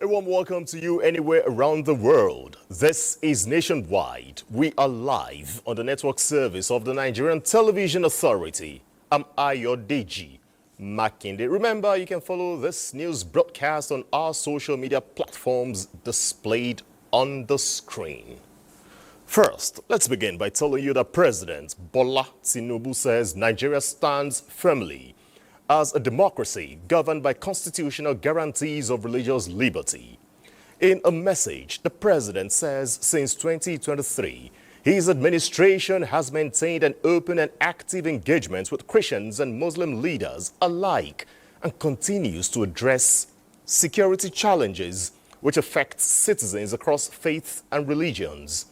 A warm welcome to you anywhere around the world. This is Nationwide. We are live on the network service of the Nigerian Television Authority. I'm Ayodeji Makinde. Remember, you can follow this news broadcast on our social media platforms displayed on the screen. First, let's begin by telling you that President Bola Tinubu says Nigeria stands firmly as a democracy governed by constitutional guarantees of religious liberty. In a message, the president says since 2023, his administration has maintained an open and active engagement with Christians and Muslim leaders alike and continues to address security challenges which affect citizens across faiths and religions.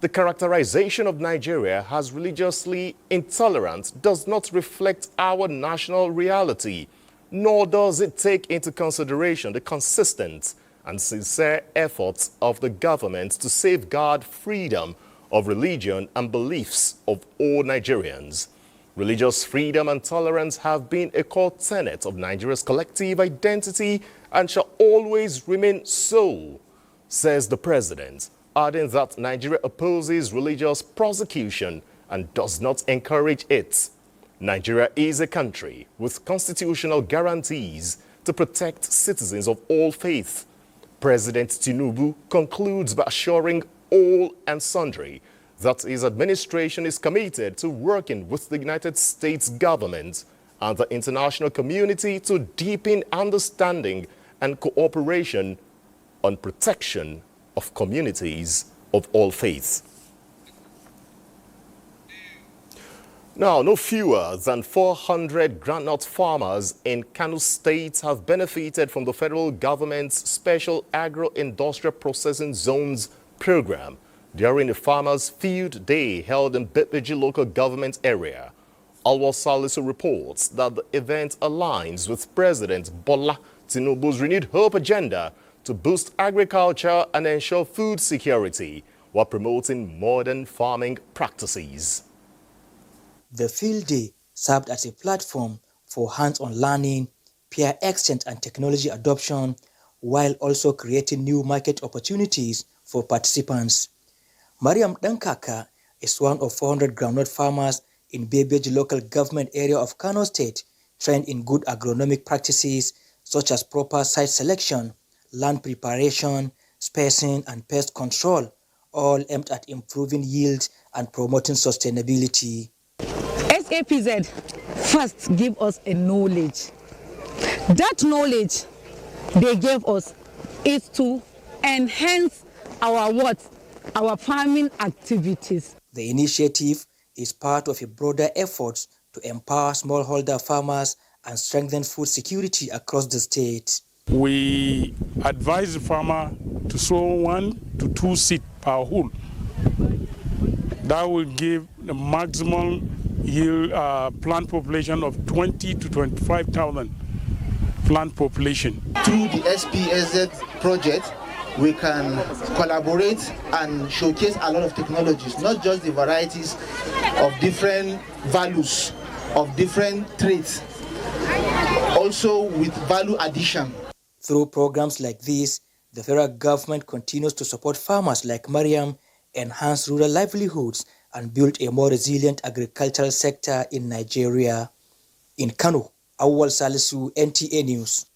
The characterization of Nigeria as religiously intolerant does not reflect our national reality, nor does it take into consideration the consistent and sincere efforts of the government to safeguard freedom of religion and beliefs of all Nigerians. Religious freedom and tolerance have been a core tenet of Nigeria's collective identity and shall always remain so, says the president, adding that Nigeria opposes religious persecution and does not encourage it. Nigeria is a country with constitutional guarantees to protect citizens of all faiths. President Tinubu concludes by assuring all and sundry that his administration is committed to working with the United States government and the international community to deepen understanding and cooperation on protection of communities of all faiths. Now, no fewer than 400 groundnut farmers in Kano State have benefited from the federal government's Special Agro-Industrial Processing Zones program during the Farmers' Field Day held in Bepeji local government area. Alwa Salisu reports that the event aligns with President Bola Tinubu's renewed hope agenda to boost agriculture and ensure food security while promoting modern farming practices. The field day served as a platform for hands-on learning, peer exchange and technology adoption, while also creating new market opportunities for participants. Mariam Dankaka is one of 400 groundnut farmers in Bebeji local government area of Kano State, trained in good agronomic practices such as proper site selection, land preparation, spacing, and pest control, all aimed at improving yield and promoting sustainability. SAPZ first give us a knowledge. That knowledge they gave us is to enhance our farming activities. The initiative is part of a broader effort to empower smallholder farmers and strengthen food security across the state. We advise the farmer to sow 1 to 2 seeds per hole. That will give the maximum yield plant population of 20 to 25,000 plant population. Through the SPSZ project, we can collaborate and showcase a lot of technologies, not just the varieties of different values, of different traits, also with value addition. Through programs like this, the federal government continues to support farmers like Mariam, enhance rural livelihoods, and build a more resilient agricultural sector in Nigeria. In Kano, Awal Salisu, NTA News.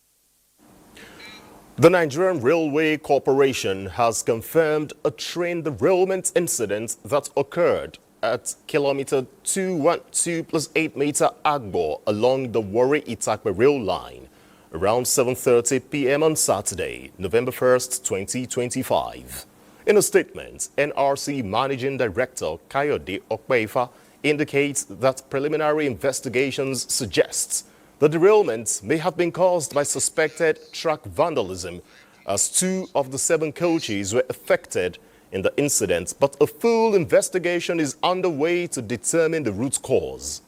The Nigerian Railway Corporation has confirmed a train derailment incident that occurred at kilometer 212 plus 8 meter Agbo along the Warri-Itakpe rail line around 7:30 p.m. on Saturday, November 1st, 2025. In a statement, NRC Managing Director Kayode Okpeifa indicates that preliminary investigations suggest the derailment may have been caused by suspected track vandalism, as 2 of the 7 coaches were affected in the incident, but a full investigation is underway to determine the root cause.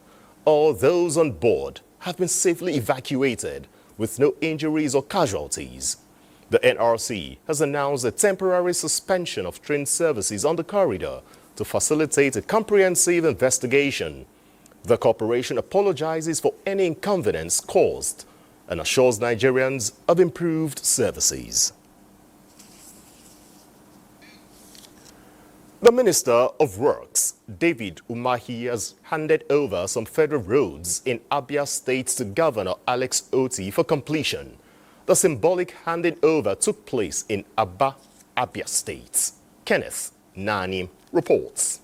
All those on board have been safely evacuated with no injuries or casualties. The NRC has announced a temporary suspension of train services on the corridor to facilitate a comprehensive investigation. The corporation apologizes for any inconvenience caused and assures Nigerians of improved services. The Minister of Works, David Umahi, has handed over some federal roads in Abia State to Governor Alex Otti for completion. The symbolic handing over took place in Aba, Abia State. Kenneth Nani reports.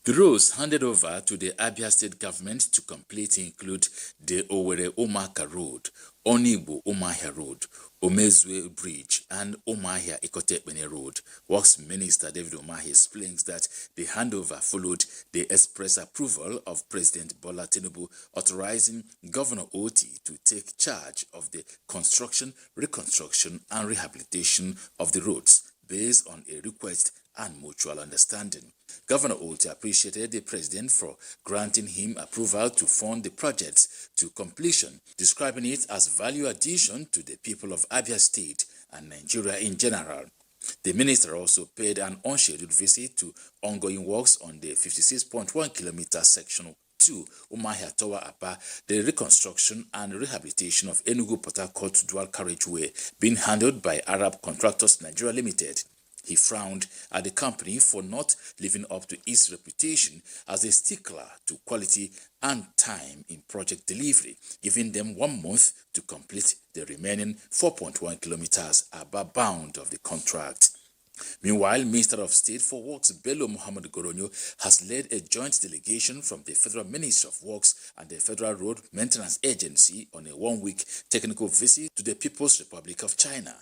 The roads handed over to the Abia State government to complete include the Owerri-Omaka Road, Onigbo-Omahia Road, Omezue Bridge, and Omahia-Ikotepene Road. Works Minister David Umahi explains that the handover followed the express approval of President Bola Tinubu authorizing Governor Otti to take charge of the construction, reconstruction, and rehabilitation of the roads based on a request and mutual understanding. Governor Otti appreciated the president for granting him approval to fund the projects to completion, describing it as value addition to the people of Abia State and Nigeria in general. The minister also paid an unscheduled visit to ongoing works on the 56.1 kilometer section 2 Umahia Tower Apa, the reconstruction and rehabilitation of Enugu-Port Harcourt dual carriageway being handled by Arab Contractors Nigeria Limited. He frowned at the company for not living up to its reputation as a stickler to quality and time in project delivery, giving them 1 month to complete the remaining 4.1 kilometers above bound of the contract. Meanwhile, Minister of State for Works Bello Muhammad Goronyo has led a joint delegation from the Federal Ministry of Works and the Federal Road Maintenance Agency on a 1-week technical visit to the People's Republic of China.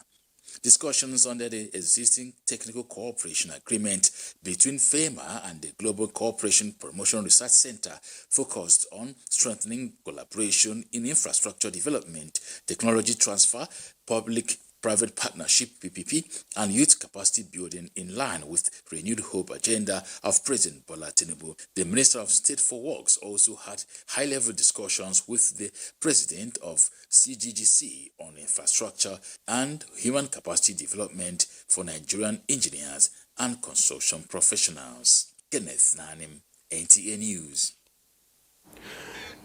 Discussions under the existing technical cooperation agreement between FEMA and the Global Cooperation Promotion Research Center focused on strengthening collaboration in infrastructure development, technology transfer, public-private partnership (PPP), and youth capacity building in line with renewed hope agenda of President Bola Tinubu. The Minister of State for Works also had high-level discussions with the President of CGGC on infrastructure and human capacity development for Nigerian engineers and construction professionals. Kenneth Nanim, NTA News.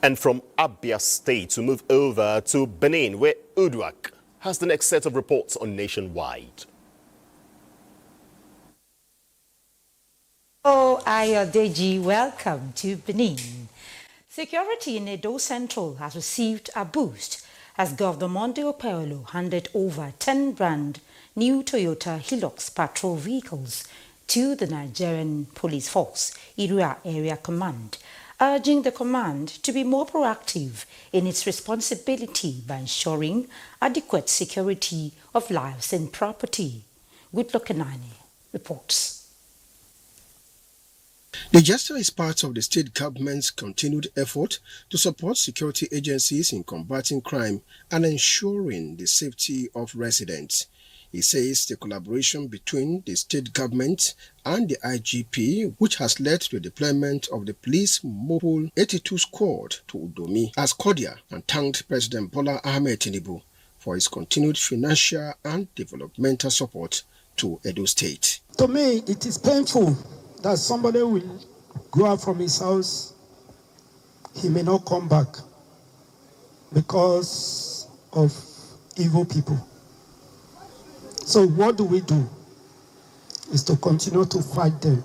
And from Abia State, to move over to Benin, where Uduak has the next set of reports on Nationwide. Oh, Ayodeji, welcome to Benin. Security in Edo Central has received a boost as Governor Monday Opeolo handed over 10 brand new Toyota Hilux patrol vehicles to the Nigerian Police Force, Irua Area Command, urging the command to be more proactive in its responsibility by ensuring adequate security of lives and property. Goodluck Kenani reports. The gesture is part of the state government's continued effort to support security agencies in combating crime and ensuring the safety of residents. He says the collaboration between the state government and the IGP, which has led to the deployment of the police mobile 82 squad to Udomi, has cordial and thanked President Bola Ahmed Tinubu for his continued financial and developmental support to Edo State. To me, it is painful that somebody will go out from his house, he may not come back because of evil people. So what do we do? Is to continue to fight them,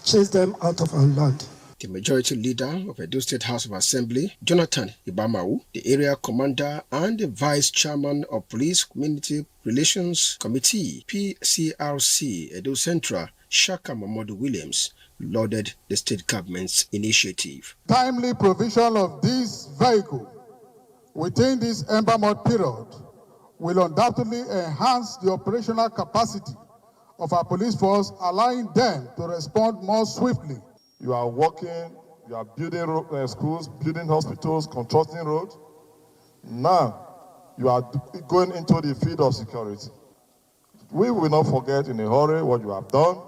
chase them out of our land. The majority leader of Edo State House of Assembly, Jonathan Ibamau, the area commander and the vice chairman of Police Community Relations Committee, PCRC, Edo Central, Shaka Mamodu Williams, lauded the state government's initiative. Timely provision of this vehicle within this ember month period will undoubtedly enhance the operational capacity of our police force, allowing them to respond more swiftly. You are working, you are building schools, building hospitals, constructing roads. Now, you are going into the field of security. We will not forget in a hurry what you have done,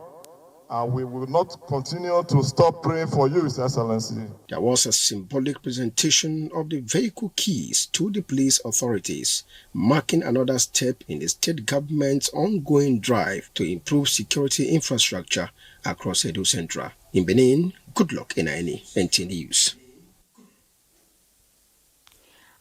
and we will not continue to stop praying for you, His Excellency. There was a symbolic presentation of the vehicle keys to the police authorities, marking another step in the state government's ongoing drive to improve security infrastructure across Edo Central. In Benin, good luck in NTA News.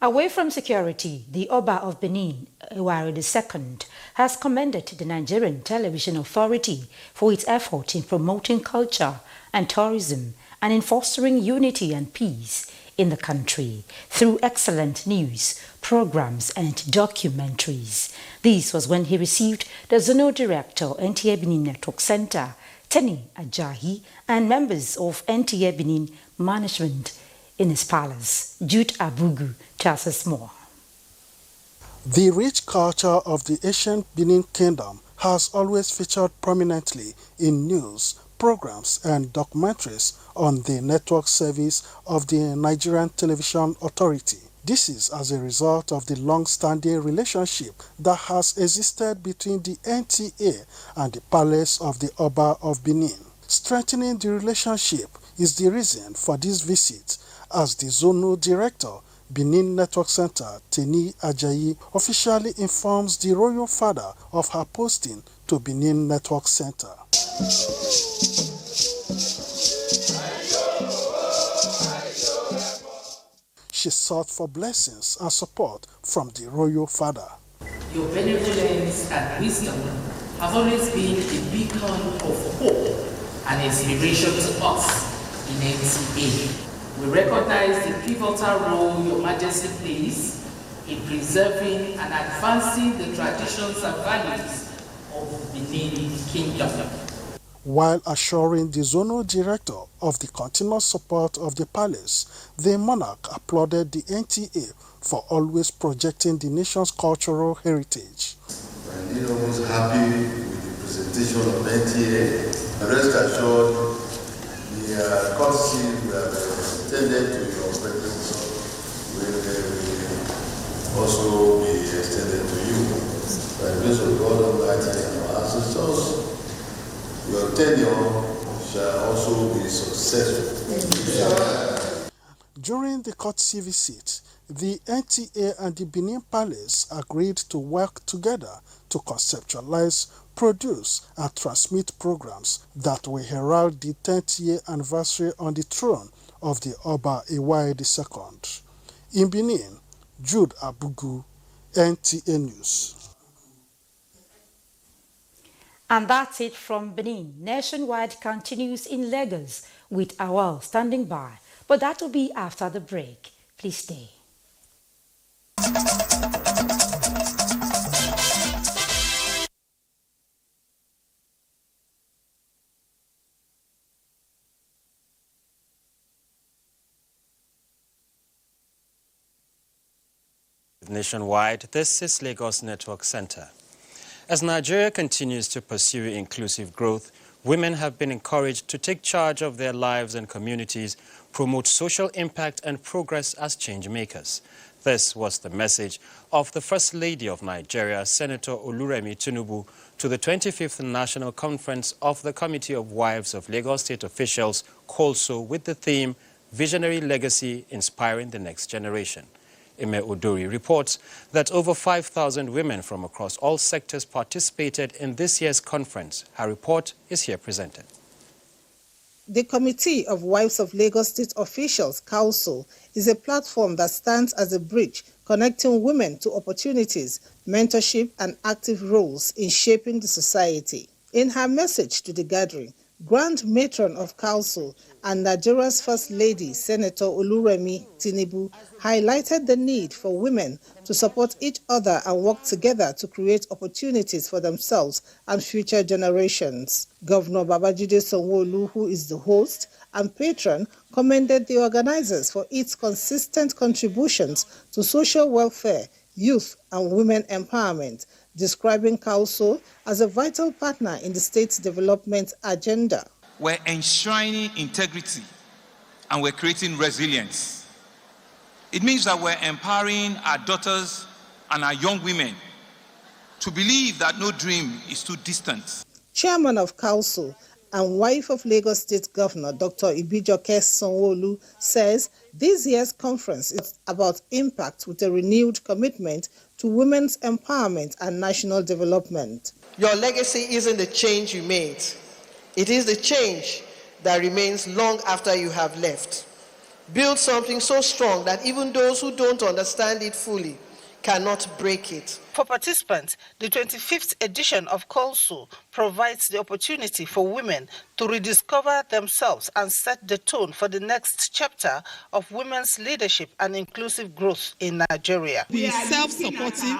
Away from security, the Oba of Benin, Ewari II, has commended the Nigerian Television Authority for its effort in promoting culture and tourism and in fostering unity and peace in the country through excellent news, programs and documentaries. This was when he received the Zonal Director, NTA Benin Network Center, Teni Ajayi, and members of NTA Benin management in his palace. Jude Abugu tells us more. The rich culture of the ancient Benin Kingdom has always featured prominently in news, programs and documentaries on the network service of the Nigerian Television Authority. This is as a result of the long-standing relationship that has existed between the NTA and the Palace of the Oba of Benin. Strengthening the relationship is the reason for this visit, as the Zonal Director, Benin Network Center, Teni Ajayi, officially informs the royal father of her posting to Benin Network Center. She sought for blessings and support from the royal father. Your benevolence and wisdom have always been a beacon of hope and inspiration to us in NTA. We recognize the pivotal role Your Majesty plays in preserving and advancing the traditions and values of the Benin Kingdom. While assuring the Zonal Director of the continuous support of the palace, the monarch applauded the NTA for always projecting the nation's cultural heritage. I'm always happy with the presentation of NTA. Rest assured, the courtesy we have extended to your presence will also be extended to you. By the grace of God Almighty and our ancestors, your tenure shall also be successful. During the courtesy visit, the NTA and the Benin Palace agreed to work together to conceptualize, produce and transmit programs that will herald the 10th year anniversary on the throne of the Oba Ewari II. In Benin, Jude Abugu, NTA News. And that's it from Benin. Nationwide continues in Lagos with Awal standing by. But that will be after the break. Please stay. Nationwide, this is Lagos Network Center. As Nigeria continues to pursue inclusive growth, women have been encouraged to take charge of their lives and communities, promote social impact and progress as change makers. This was the message of the First Lady of Nigeria, Senator Oluremi Tinubu, to the 25th National Conference of the Committee of Wives of Lagos State Officials, COLSO, with the theme, Visionary Legacy Inspiring the Next Generation. Ime Odori reports that over 5,000 women from across all sectors participated in this year's conference. Her report is here presented. The Committee of Wives of Lagos State Officials, COLSO, is a platform that stands as a bridge connecting women to opportunities, mentorship, and active roles in shaping the society. In her message to the gathering, Grand Matron of Council and Nigeria's First Lady, Senator Oluremi Tinubu, highlighted the need for women to support each other and work together to create opportunities for themselves and future generations. Governor Babajide Sanwo-Olu, who is the host and patron, commended the organizers for its consistent contributions to social welfare, youth and women empowerment, describing Council as a vital partner in the state's development agenda. We're enshrining integrity and we're creating resilience. It means that we're empowering our daughters and our young women to believe that no dream is too distant. Chairman of Council and wife of Lagos State Governor Dr. Ibijoke Sanwo-Olu says this year's conference is about impact with a renewed commitment to women's empowerment and national development. Your legacy isn't the change you made. It is the change that remains long after you have left. Build something so strong that even those who don't understand it fully cannot break it. For participants, the 25th edition of Council provides the opportunity for women to rediscover themselves and set the tone for the next chapter of women's leadership and inclusive growth in Nigeria. Be self-supportive,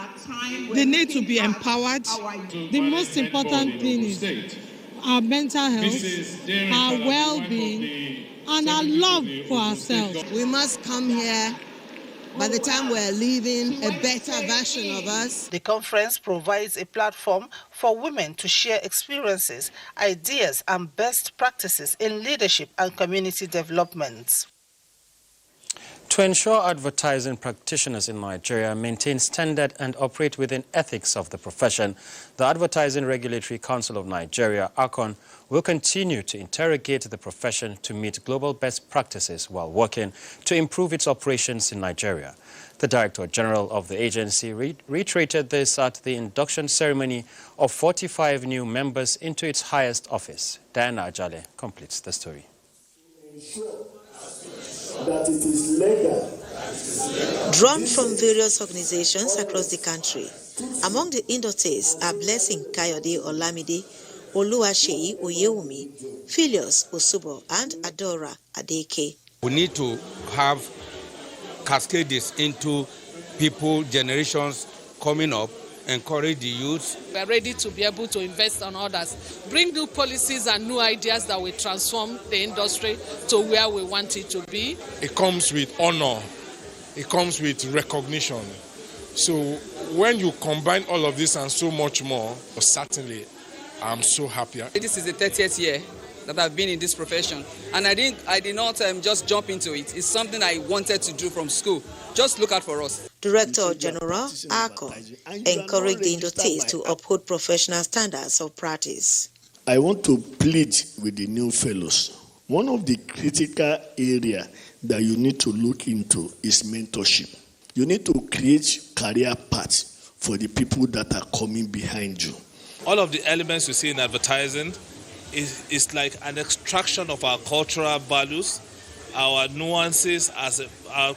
they need to be empowered. The most important thing is our mental health, our well-being, and our love for ourselves. We must come here by the time we're leaving a better version of us. The conference provides a platform for women to share experiences, ideas, and best practices in leadership and community development. To ensure advertising practitioners in Nigeria maintain standard and operate within ethics of the profession, the Advertising Regulatory Council of Nigeria, ACON, will continue to interrogate the profession to meet global best practices while working to improve its operations in Nigeria. The Director General of the agency reiterated this at the induction ceremony of 45 new members into its highest office. Diana Ajale completes the story. That it is legal. Drawn from various organizations across the country, among the inductees are Blessing Kayode Olamide, Oluwaseyi Oyewumi, Philius Osubo, and Adora Adeke. We need to have cascade this into people, generations coming up, encourage the youth. We're ready to be able to invest on others, bring new policies and new ideas that will transform the industry to where we want it to be. It comes with honor, it comes with recognition. So when you combine all of this and so much more, certainly I'm so happy. This is the 30th year that I've been in this profession, and I did not just jump into it. It's something I wanted to do from school. Just look out for us. Director General ACON encouraged the inductees to uphold professional standards of practice. I want to plead with the new fellows. One of the critical areas that you need to look into is mentorship. You need to create career paths for the people that are coming behind you. All of the elements you see in advertising is like an extraction of our cultural values, our nuances our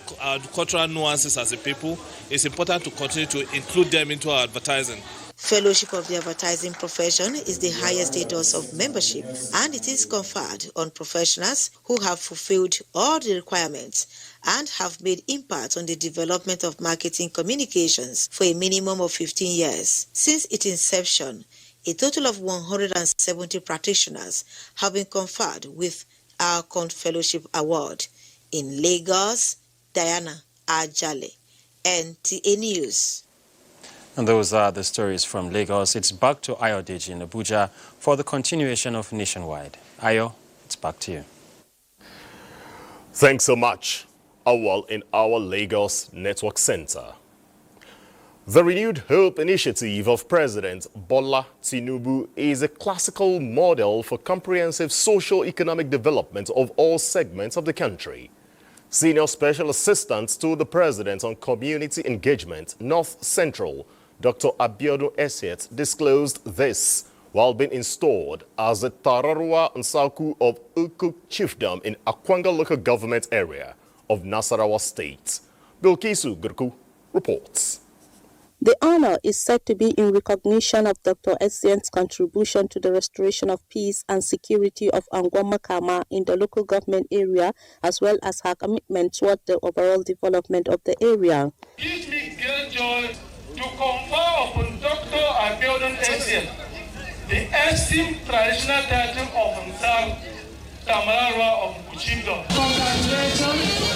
cultural nuances as a people. It's important to continue to include them into our advertising. Fellowship of the advertising profession is the highest status of membership, and it is conferred on professionals who have fulfilled all the requirements and have made impact on the development of marketing communications for a minimum of 15 years. Since its inception, a total of 170 practitioners have been conferred with our Fellowship Award. In Lagos, Diana Ajale, NTA News. And those are the stories from Lagos. It's back to Ayodeji in Abuja for the continuation of Nationwide. Ayo, it's back to you. Thanks so much. Awal in our Lagos Network Center. The Renewed Hope initiative of President Bola Tinubu is a classical model for comprehensive socio-economic development of all segments of the country. Senior Special Assistant to the President on Community Engagement, North Central, Dr. Abiodun Esiet, disclosed this while being installed as the Tararua Nsauku of Ukuk Chiefdom in Akwanga Local Government Area of Nasarawa State. Bilkisu Gurku reports. The honor is said to be in recognition of Dr. Essien's contribution to the restoration of peace and security of Angwa-Makama in the local government area, as well as her commitment toward the overall development of the area. It gives me great joy to confer upon Dr. Abiodun Essien the esteemed traditional title of himself, Tamarara of Uchimdo. Congratulations.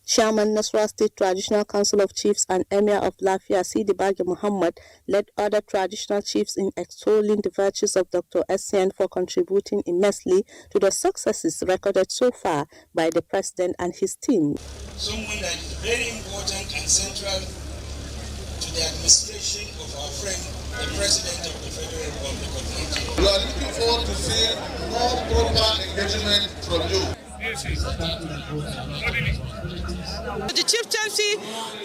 Chairman Nasarawa State Traditional Council of Chiefs and Emir of Lafia Sidi Baghi Muhammad led other traditional chiefs in extolling the virtues of Dr. Essien for contributing immensely to the successes recorded so far by the President and his team. Someone that is very important and central to the administration of our friend, the President of the Federal Republic of Nigeria. We are looking forward to seeing more proper engagement from you. The chieftaincy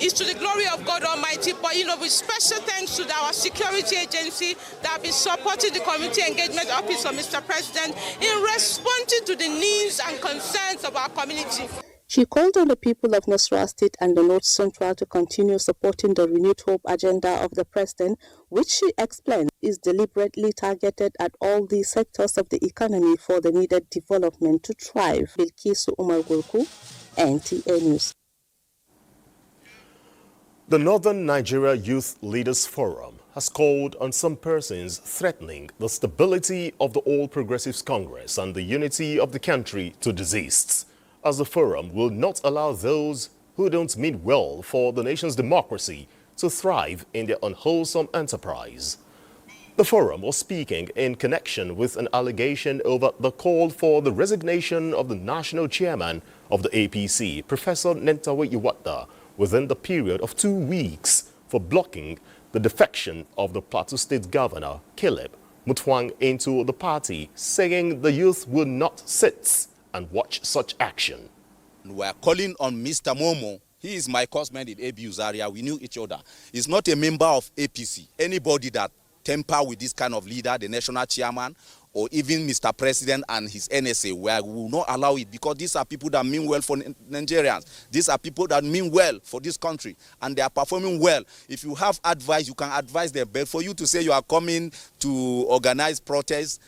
is to the glory of God Almighty, but with special thanks to our security agency that have been supporting the Community Engagement Office of Mr. President in responding to the needs and concerns of our community. She called on the people of Nasarawa State and the North Central to continue supporting the renewed hope agenda of the President, which she explained is deliberately targeted at all the sectors of the economy for the needed development to thrive. Bilkisu Umar Gulku, NTA News. The Northern Nigeria Youth Leaders Forum has called on some persons threatening the stability of the All Progressives Congress and the unity of the country to desist, as the forum will not allow those who don't mean well for the nation's democracy to thrive in their unwholesome enterprise. The forum was speaking in connection with an allegation over the call for the resignation of the national chairman of the APC, Professor Nentawe Iwata, within the period of 2 weeks for blocking the defection of the Plateau State Governor, Caleb Mutwang, into the party, saying the youth will not sit and watch such action. We are calling on Mr. Momo. He is my cousin in Abuja area. We knew each other. He's not a member of APC. Anybody that temper with this kind of leader, the national chairman, or even Mr. President and his NSA, where we will not allow it, because these are people that mean well for Nigerians. These are people that mean well for this country, and they are performing well. If you have advice, you can advise them. But for you to say you are coming to organize protest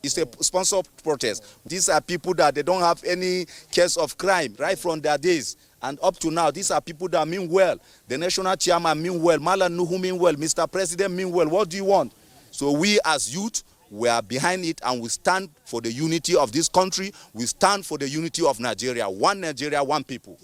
is a sponsored protest. These are people that they don't have any case of crime right from their days. And up to now, these are people that mean well. The national chairman mean well. Malam Nuhu mean well. Mr. President mean well. What do you want? So we as youth, we are behind it, and we stand for the unity of this country. We stand for the unity of Nigeria. One Nigeria, one people.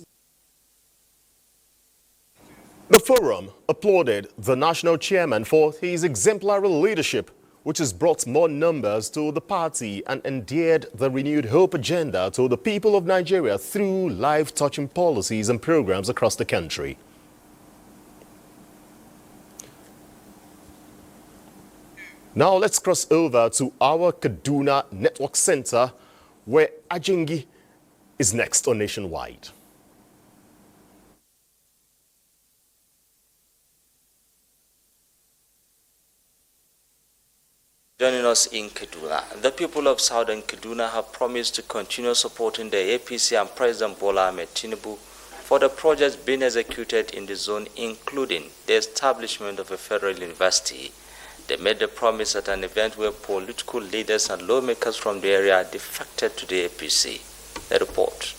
The forum applauded the national chairman for his exemplary leadership, which has brought more numbers to the party and endeared the renewed hope agenda to the people of Nigeria through life-touching policies and programs across the country. Now let's cross over to our Kaduna Network Center, where Ajingi is next on Nationwide. Joining us in Kaduna, the people of Southern Kaduna have promised to continue supporting the APC and President Bola Ahmed Tinubu for the projects being executed in the zone, including the establishment of a federal university. They made the promise at an event where political leaders and lawmakers from the area defected to the APC. The report.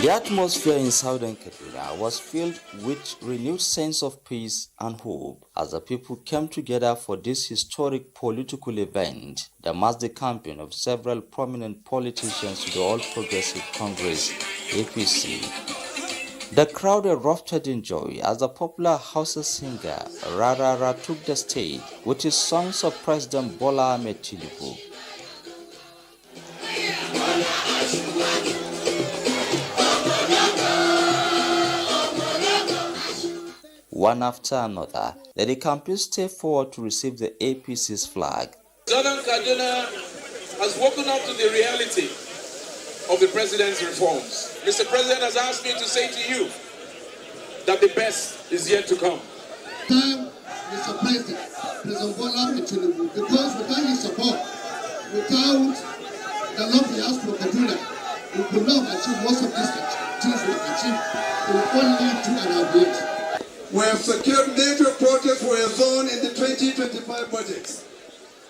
The atmosphere in Southern Kaduna was filled with renewed sense of peace and hope as the people came together for this historic political event that marks the campaign of several prominent politicians to the All Progressive Congress, APC. The crowd erupted in joy as the popular Hausa singer Rarara took the stage with his songs of President Bola Ahmed Tinubu. One after another, the campaign stepped forward to receive the APC's flag. Southern Kaduna has woken up to the reality of the president's reforms. Mr. President has asked me to say to you that the best is yet to come. Mr. President, President Bola Ahmed Tinubu, because without his support, without the love he has for Kaduna, we could not have achieved most of these things we have achieved. It will only lead to an outbreak. We have secured major projects for a zone in the 2025 budget.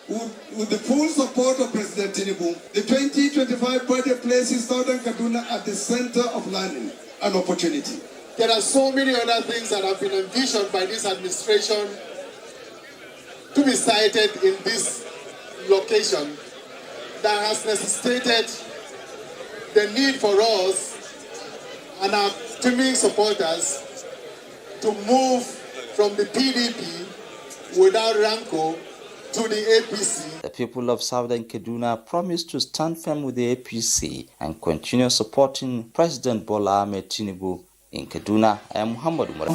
With the full support of President Tinubu, the 2025 budget places Southern Kaduna at the center of learning and opportunity. There are so many other things that have been envisioned by this administration to be cited in this location that has necessitated the need for us and our teaming supporters to move from the PDP without rancor to the APC. The people of Southern Kaduna promised to stand firm with the APC and continue supporting President Bola Ahmed Tinubu in Kaduna. I am Muhammad Umar.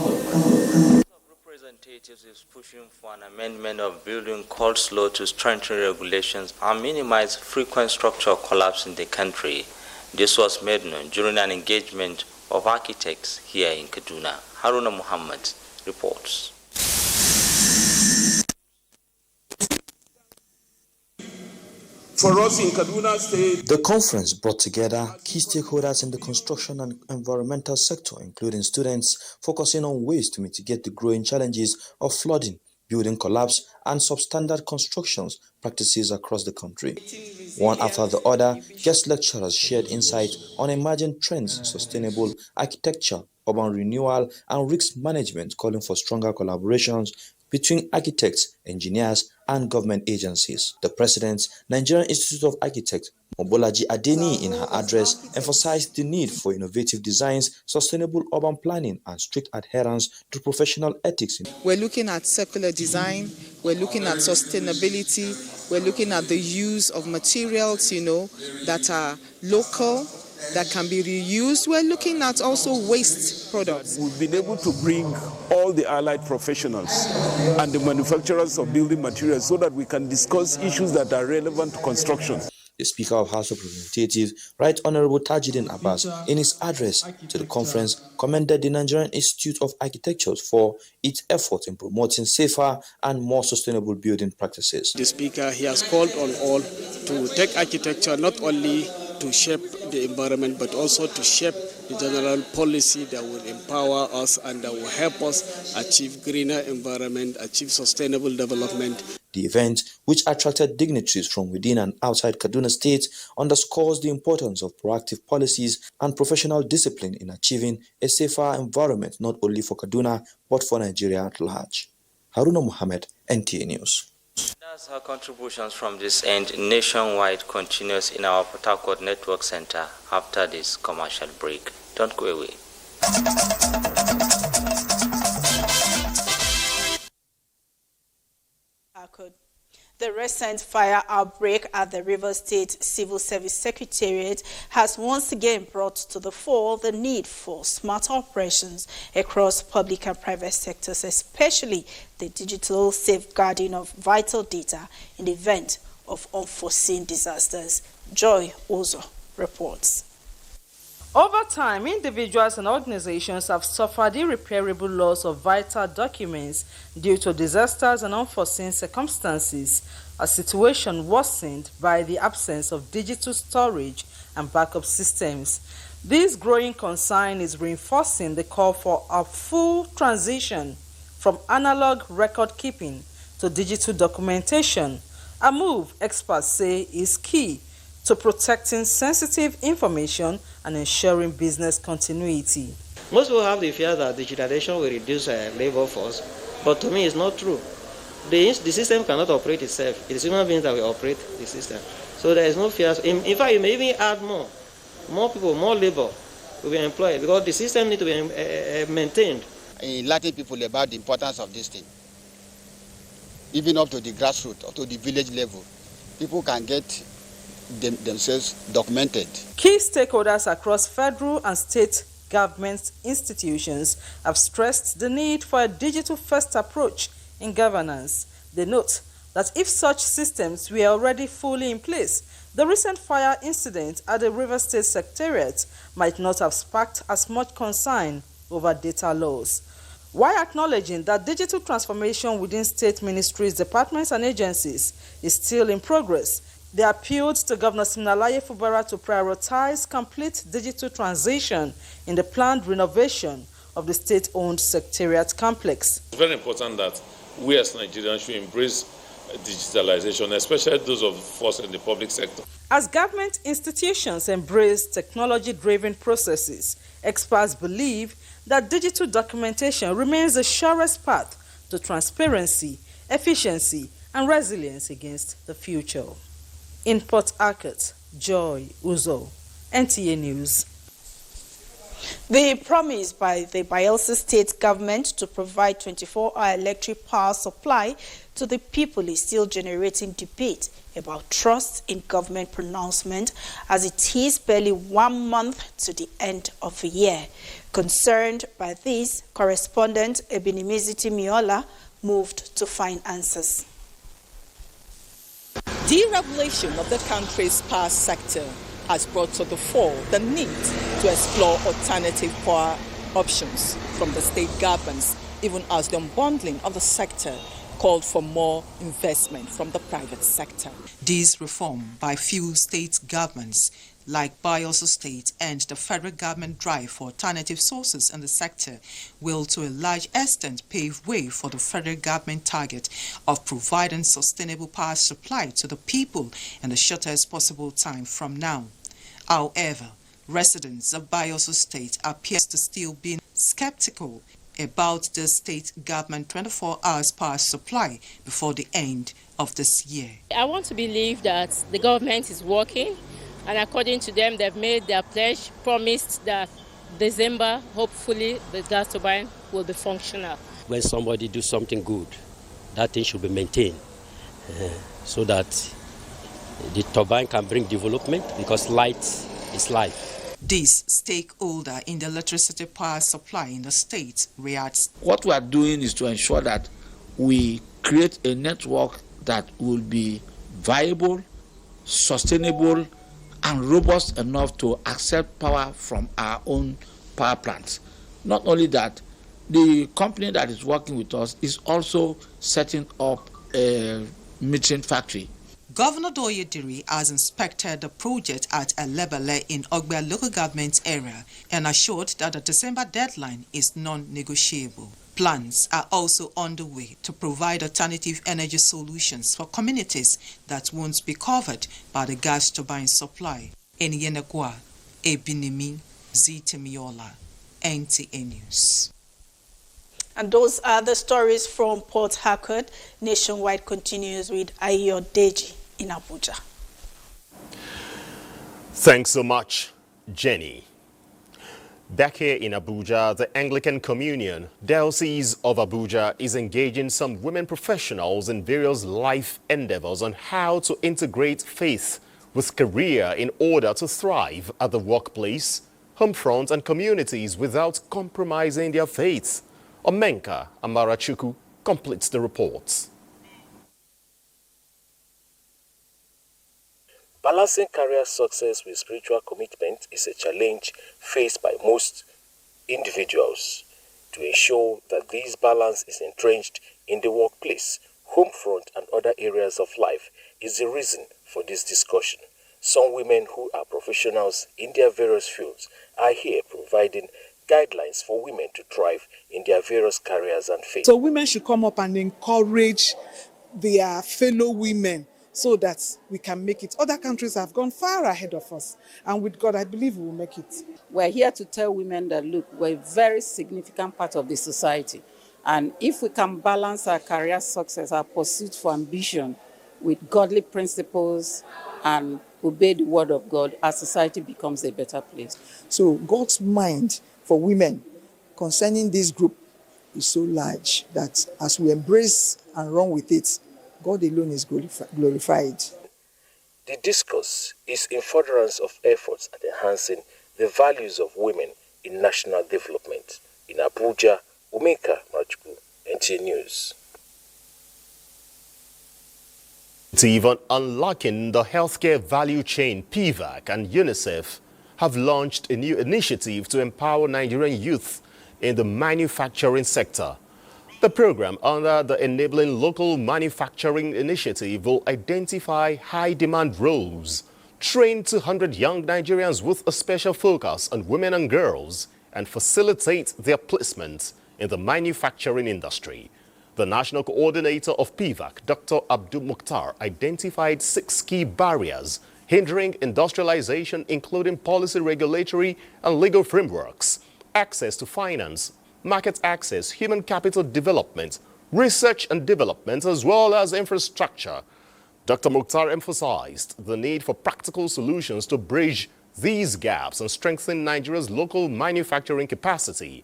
Representatives is pushing for an amendment of building codes law to strengthen regulations and minimize frequent structural collapse in the country. This was made known during an engagement of architects here in Kaduna. Haruna Muhammad reports. For us in Kaduna State, the conference brought together key stakeholders in the construction and environmental sector, including students, focusing on ways to mitigate the growing challenges of flooding, building collapse, and substandard constructions practices across the country. One after the other, guest lecturers shared insight on emerging trends, sustainable architecture, urban renewal, and risk management, calling for stronger collaborations between architects, engineers, and government agencies. The President's Nigerian Institute of Architects, Mobolaji Adeni, in her address, emphasized the need for innovative designs, sustainable urban planning, and strict adherence to professional ethics. We're looking at circular design, we're looking at sustainability, we're looking at the use of materials, that are local, that can be reused. We're looking at also waste products. We've been able to bring all the allied professionals and the manufacturers of building materials so that we can discuss issues that are relevant to construction. The Speaker of House of Representatives, Right Honorable Tajuddin Abbas, in his address to the conference, commended the Nigerian Institute of Architecture for its efforts in promoting safer and more sustainable building practices. The Speaker, he has called on all to take architecture not only to shape the environment, but also to shape the general policy that will empower us and that will help us achieve greener environment, achieve sustainable development. The event, which attracted dignitaries from within and outside Kaduna State, underscores the importance of proactive policies and professional discipline in achieving a safer environment, not only for Kaduna, but for Nigeria at large. Haruna Muhammad, NTA News. As our contributions from this end nationwide continues in our Port Harcourt Network Center after this commercial break. Don't go away. The recent fire outbreak at the Rivers State Civil Service Secretariat has once again brought to the fore the need for smart operations across public and private sectors, especially the digital safeguarding of vital data in the event of unforeseen disasters. Joy Ozo reports. Over time, individuals and organizations have suffered irreparable loss of vital documents due to disasters and unforeseen circumstances, a situation worsened by the absence of digital storage and backup systems. This growing concern is reinforcing the call for a full transition from analog record keeping to digital documentation, a move experts say is key to protecting sensitive information and ensuring business continuity. Most people have the fear that digitalization will reduce labor force, but to me it's not true. The system cannot operate itself. It is human beings that will operate the system. So there is no fear. In fact, you may even add more people, more labor will be employed because the system needs to be maintained. Enlightening people about the importance of this thing, even up to the grassroots, up to the village level, people can get themselves documented. Key stakeholders across federal and state government institutions have stressed the need for a digital-first approach in governance. They note that if such systems were already fully in place, the recent fire incident at the Rivers State Secretariat might not have sparked as much concern over data loss. While acknowledging that digital transformation within state ministries, departments, and agencies is still in progress, They appealed to Governor Siminalayi Fubara to prioritize complete digital transition in the planned renovation of the state-owned secretariat complex. It's very important that we as Nigerians should embrace digitalization, especially those of us in the public sector. As government institutions embrace technology-driven processes, experts believe that digital documentation remains the surest path to transparency, efficiency, and resilience against the future. In Port Harcourt, Joy Uzo, NTA News. The promise by the Bayelsa state government to provide 24-hour electric power supply to the people is still generating debate about trust in government pronouncement, as it is barely 1 month to the end of the year. Concerned by this, correspondent Ebenimiziti Miola moved to find answers. Deregulation of the country's power sector has brought to the fore the need to explore alternative power options from the state governments, even as the unbundling of the sector called for more investment from the private sector. This reform by few state governments like Bayelsa State and the federal government drive for alternative sources in the sector will to a large extent pave way for the federal government target of providing sustainable power supply to the people in the shortest possible time from now. However, residents of Bayelsa State appear to still be skeptical about the state government 24 hours power supply before the end of this year. I want to believe that the government is working, and according to them, they've made their pledge, promised that December, hopefully, the gas turbine will be functional. When somebody do something good, that thing should be maintained so that the turbine can bring development, because light is life. This stakeholder in the electricity power supply in the state reacts. What we are doing is to ensure that we create a network that will be viable, sustainable, and robust enough to accept power from our own power plants. Not only that, the company that is working with us is also setting up a metering factory. Governor Doyediri has inspected the project at Elebele in Ogbe local government area and assured that the December deadline is non-negotiable. Plans are also underway to provide alternative energy solutions for communities that won't be covered by the gas turbine supply. In Yenegua, Ebinimi Zitemiola, NTA News. And those are the stories from Port Harcourt. Nationwide continues with Ayo Deji in Abuja. Thanks so much, Jenny. Back here in Abuja, the Anglican Communion, Diocese of Abuja, is engaging some women professionals in various life endeavors on how to integrate faith with career in order to thrive at the workplace, home front, and communities without compromising their faith. Omenka Amarachuku completes the reports. Balancing career success with spiritual commitment is a challenge faced by most individuals. To ensure that this balance is entrenched in the workplace, home front, and other areas of life is the reason for this discussion. Some women who are professionals in their various fields are here providing guidelines for women to thrive in their various careers and faith. So women should come up and encourage their fellow women so that we can make it. Other countries have gone far ahead of us, and with God, I believe we will make it. We're here to tell women that, look, we're a very significant part of the society. And if we can balance our career success, our pursuit for ambition with godly principles and obey the word of God, our society becomes a better place. So God's mind for women concerning this group is so large that as we embrace and run with it, God alone is glorified. The discourse is in furtherance of efforts at enhancing the values of women in national development. In Abuja, Omeka Machuku, NTA News. Even unlocking the healthcare value chain, PVAC and UNICEF have launched a new initiative to empower Nigerian youth in the manufacturing sector. The program under the Enabling Local Manufacturing Initiative will identify high-demand roles, train 200 young Nigerians with a special focus on women and girls, and facilitate their placement in the manufacturing industry. The National Coordinator of PVAC, Dr. Abdul Mukhtar, identified 6 key barriers hindering industrialization, including policy, regulatory, and legal frameworks, access to finance, market access, human capital development, research and development, as well as infrastructure. Dr. Mukhtar emphasized the need for practical solutions to bridge these gaps and strengthen Nigeria's local manufacturing capacity.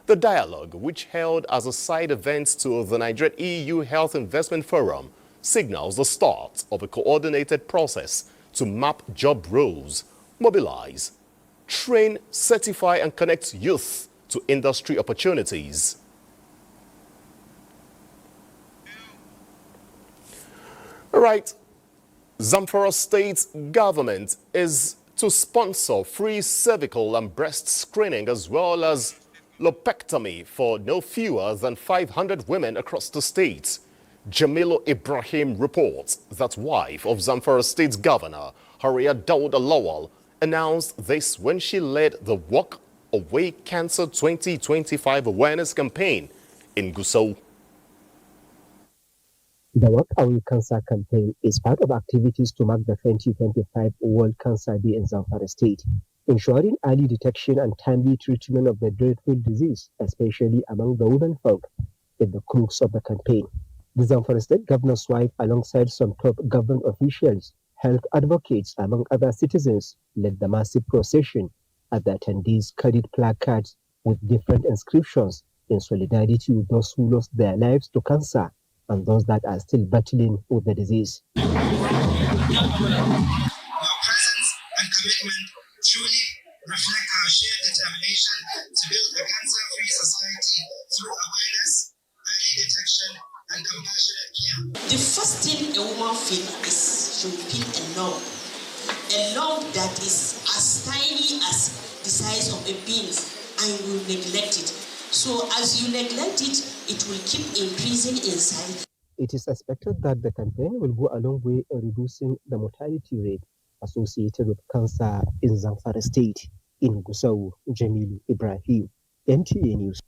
The dialogue, which held as a side event to the Nigerian EU Health Investment Forum, signals the start of a coordinated process to map job roles, mobilize, train, certify, and connect youth to industry opportunities. All right, Zamfara State government is to sponsor free cervical and breast screening as well as lobectomy for no fewer than 500 women across the state. Jamilu Ibrahim reports that wife of Zamfara State Governor Haria Dawda Lawal announced this when she led the Walk Away Cancer 2025 awareness campaign in Gusau. The Walk Away Cancer campaign is part of activities to mark the 2025 World Cancer Day in Zamfara State, ensuring early detection and timely treatment of the dreadful disease, especially among the women folk, is the crux of the campaign. The Zamfara State Governor's wife, alongside some top government officials, health advocates, among other citizens, led the massive procession as the attendees carried placards with different inscriptions in solidarity with those who lost their lives to cancer and those that are still battling with the disease. Your presence and commitment truly reflect our shared determination to build a cancer-free society through awareness, early detection, and compassionate care. The first thing a woman feels is she will feel a love that is as tiny as the size of a bean, and you will neglect it. So as you neglect it, it will keep increasing in size. It is expected that the campaign will go a long way in reducing the mortality rate associated with cancer in Zamfara State. In Gusau, Jamilu Ibrahim, NTA News.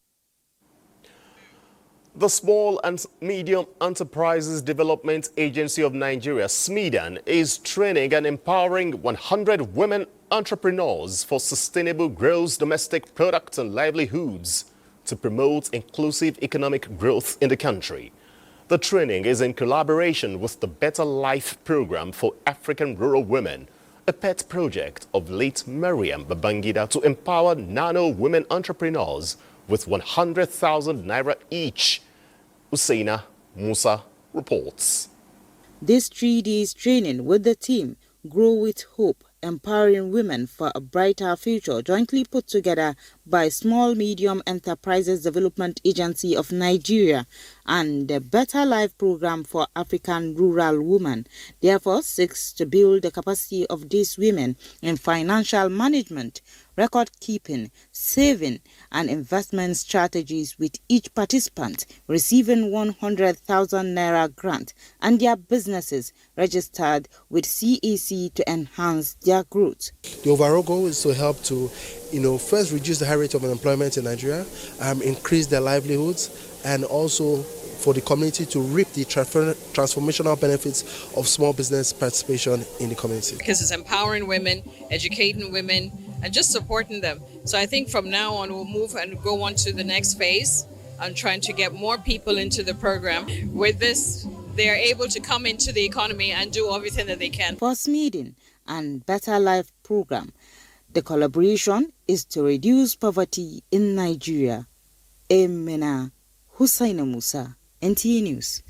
The Small and Medium Enterprises Development Agency of Nigeria, SMEDAN, is training and empowering 100 women entrepreneurs for sustainable gross domestic products and livelihoods to promote inclusive economic growth in the country. The training is in collaboration with the Better Life Program for African Rural Women, a pet project of late Mariam Babangida to empower nano women entrepreneurs with 100,000 naira each. Usaina Musa reports. This 3 days training with the team Grow with Hope, Empowering Women for a Brighter Future, jointly put together by Small Medium Enterprises Development Agency of Nigeria and the Better Life Program for African Rural Women, therefore seeks to build the capacity of these women in financial management, record keeping, saving, and investment strategies, with each participant receiving 100,000 naira grant and their businesses registered with CAC to enhance their growth. The overall goal is to help to, first reduce the high rate of unemployment in Nigeria, increase their livelihoods, and also for the community to reap the transformational benefits of small business participation in the community. Because it's empowering women, educating women, and just supporting them. So I think from now on we'll move and go on to the next phase and trying to get more people into the program. With this, they are able to come into the economy and do everything that they can. For SMEDAN and Better Life Program, the collaboration is to reduce poverty in Nigeria. Emena Hussaina Musa, NTA News.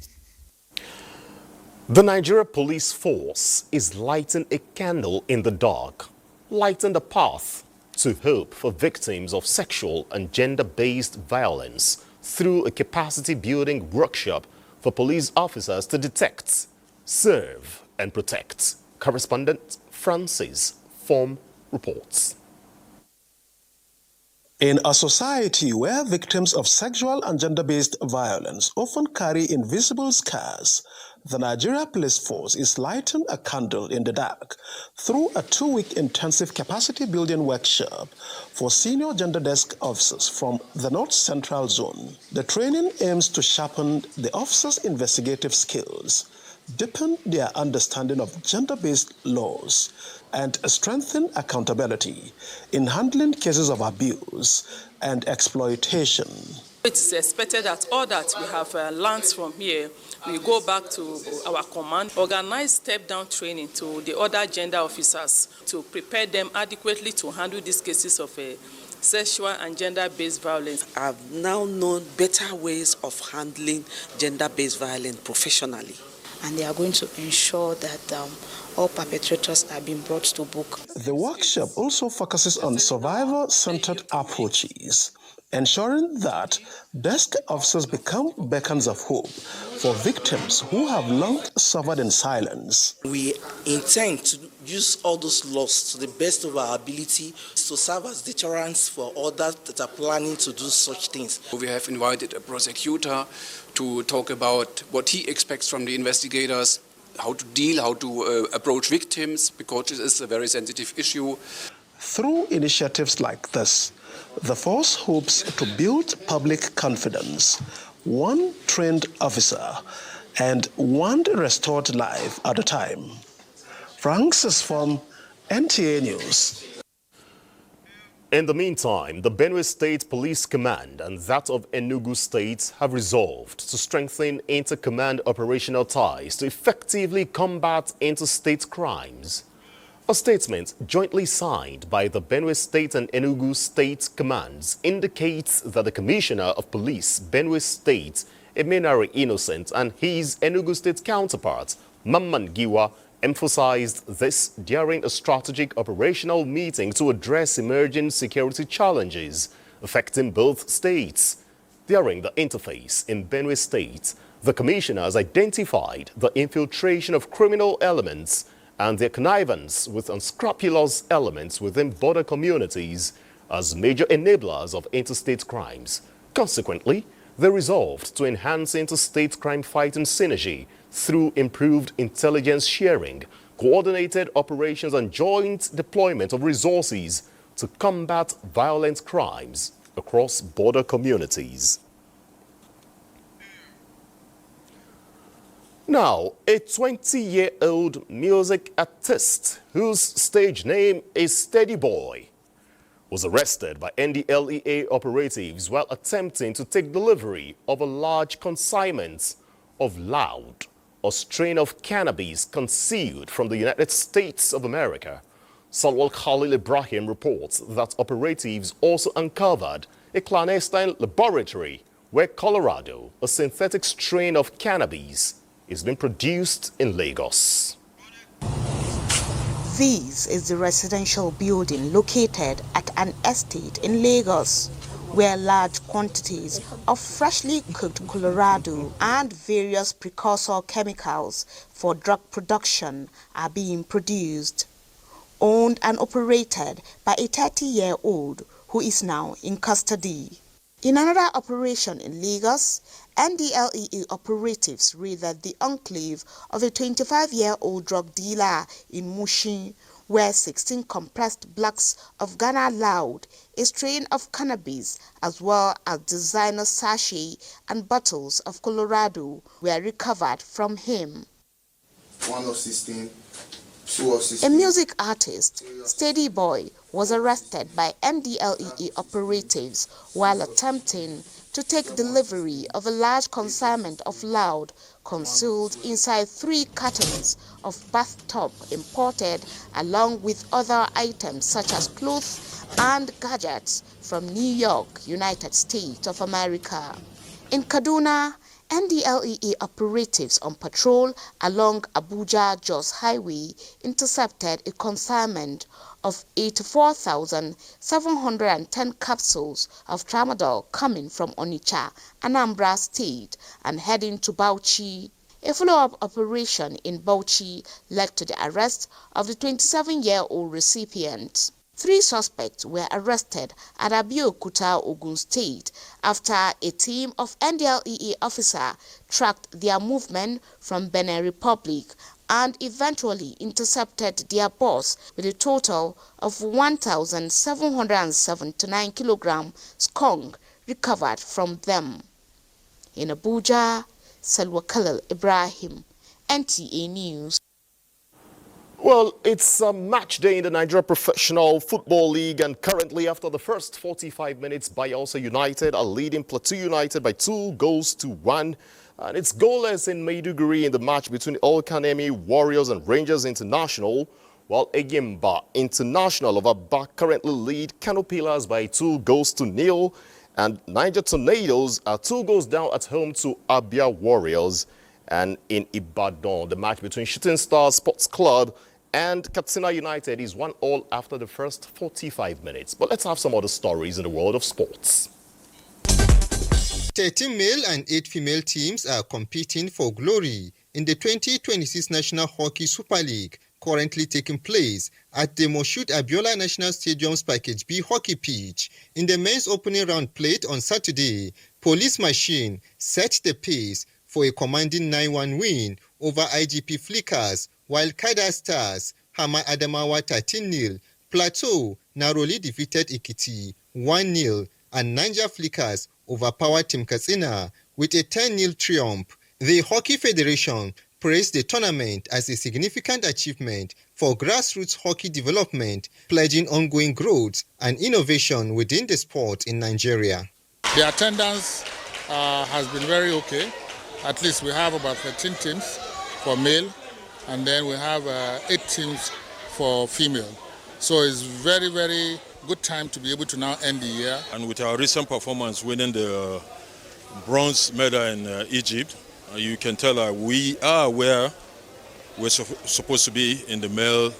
The Nigeria Police Force is lighting a candle in the dark, lighting the path to hope for victims of sexual and gender-based violence through a capacity-building workshop for police officers to detect, serve, and protect. Correspondent Francis Form reports. In a society where victims of sexual and gender-based violence often carry invisible scars, the Nigeria Police Force is lighting a candle in the dark through a 2-week intensive capacity-building workshop for senior gender desk officers from the North Central Zone. The training aims to sharpen the officers' investigative skills, deepen their understanding of gender-based laws, and strengthen accountability in handling cases of abuse and exploitation. It is expected that all that we have learned from here, we go back to our command, organize step-down training to the other gender officers to prepare them adequately to handle these cases of sexual and gender-based violence. I've now known better ways of handling gender-based violence professionally. And they are going to ensure that all perpetrators are being brought to book. The workshop also focuses on survivor-centered approaches, ensuring that desk officers become beacons of hope for victims who have long suffered in silence. We intend to use all those laws to the best of our ability to serve as deterrents for others that are planning to do such things. We have invited a prosecutor to talk about what he expects from the investigators, how to deal, how to approach victims, because this is a very sensitive issue. Through initiatives like this, the force hopes to build public confidence, one trained officer and one restored life at a time. Francis from NTA News. In the meantime, the Benue State Police Command and that of Enugu State have resolved to strengthen inter-command operational ties to effectively combat interstate crimes. A statement jointly signed by the Benue State and Enugu State Commands indicates that the Commissioner of Police, Benue State, Emenari Innocent, and his Enugu State counterpart, Mamman Giwa, emphasized this during a strategic operational meeting to address emerging security challenges affecting both states. During the interface in Benue State, the commissioners identified the infiltration of criminal elements and their connivance with unscrupulous elements within border communities as major enablers of interstate crimes. Consequently, they resolved to enhance interstate crime-fighting synergy through improved intelligence sharing, coordinated operations and joint deployment of resources to combat violent crimes across border communities. Now, a 20-year-old music artist whose stage name is Steady Boy was arrested by NDLEA operatives while attempting to take delivery of a large consignment of loud, a strain of cannabis concealed from the United States of America. Salwal Khalil Ibrahim reports that operatives also uncovered a clandestine laboratory where Colorado, a synthetic strain of cannabis, is being produced in Lagos. This is the residential building located at an estate in Lagos, where large quantities of freshly cooked Colorado and various precursor chemicals for drug production are being produced. Owned and operated by a 30-year-old who is now in custody. In another operation in Lagos, NDLEA operatives raided the enclave of a 25-year-old drug dealer in Mushin, where 16 compressed blocks of Ghana Loud, a strain of cannabis, as well as designer sachet and bottles of Colorado were recovered from him. 1 of 16, 2 of 16. A music artist, Steady Boy, was arrested by NDLEA operatives while attempting to take delivery of a large consignment of loud concealed inside 3 cartons of bathtub imported along with other items such as clothes and gadgets from New York, United States of America. In Kaduna, NDLEA operatives on patrol along Abuja-Jos Highway intercepted a consignment of 84,710 capsules of tramadol coming from Onitsha, Anambra State, and heading to Bauchi. A follow-up operation in Bauchi led to the arrest of the 27-year-old recipient. 3 suspects were arrested at Abuja, Ogun State after a team of NDLEA officers tracked their movement from Benin Republic and eventually intercepted their boss with a total of 1,779 kilograms skunk recovered from them. In Abuja, Salwa Khalil Ibrahim, NTA News. Well, it's a match day in the Nigeria Professional Football League, and currently after the first 45 minutes, Bayelsa United are leading Plateau United by 2-1. And it's goalless in Maiduguri in the match between Olkanemi Warriors and Rangers International, while Egimba International of Aba currently lead Kano Pillars by 2-0, and Niger Tornadoes are 2 goals down at home to Abia Warriors. And in Ibadan, the match between Shooting Stars Sports Club and Katsina United is 1-1 after the first 45 minutes. But let's have some other stories in the world of sports. 13 male and 8 female teams are competing for glory in the 2026 National Hockey Super League, currently taking place at the Moshood Abiola National Stadium's Package B hockey pitch. In the men's opening round played on Saturday, Police Machine set the pace for a commanding 9-1 win over IGP Flickers, while Kada Stars hammer Adamawa 13-0. Plateau narrowly defeated Ikiti 1-0, and Niger Flickers overpowered Team Katsina with a 10-0 triumph. The Hockey Federation praised the tournament as a significant achievement for grassroots hockey development, pledging ongoing growth and innovation within the sport in Nigeria. The attendance has been very okay. At least we have about 13 teams for male, and then we have 8 teams for female. So it's very, very good time to be able to now end the year. And with our recent performance winning the bronze medal in Egypt, you can tell we are where we're supposed to be in the male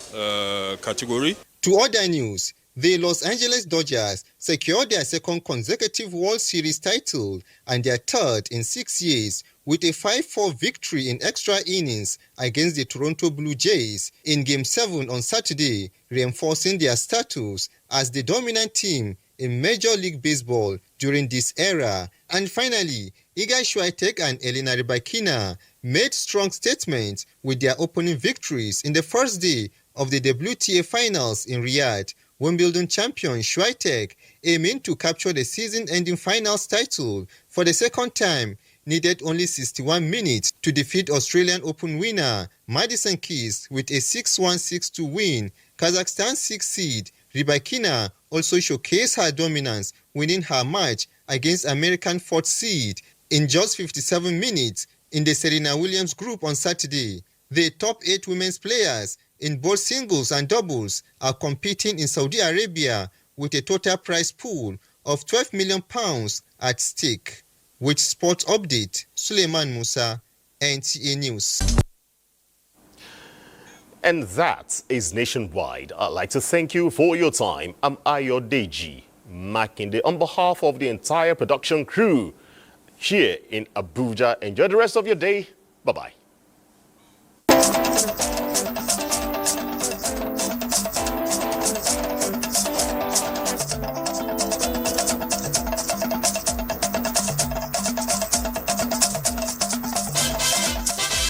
category. To other news, the Los Angeles Dodgers secured their second consecutive World Series title and their third in 6 years with a 5-4 victory in extra innings against the Toronto Blue Jays in Game 7 on Saturday, reinforcing their status as the dominant team in Major League Baseball during this era. And finally, Iga Swiatek and Elena Rybakina made strong statements with their opening victories in the first day of the WTA Finals in Riyadh. Wimbledon champion Swiatek, aiming to capture the season-ending finals title for the second time, needed only 61 minutes to defeat Australian Open winner Madison Keys with a 6-1, 6-2 win. Kazakhstan's 6th seed Rybakina also showcased her dominance, winning her match against American 4th seed in just 57 minutes in the Serena Williams group on Saturday. The top 8 women's players in both singles and doubles are competing in Saudi Arabia with a total prize pool of £12 million at stake. With sports update, Suleiman Musa, NTA News. And that is Nationwide. I'd like to thank you for your time. I'm Ayodeji Makinde on behalf of the entire production crew here in Abuja. Enjoy the rest of your day. Bye-bye.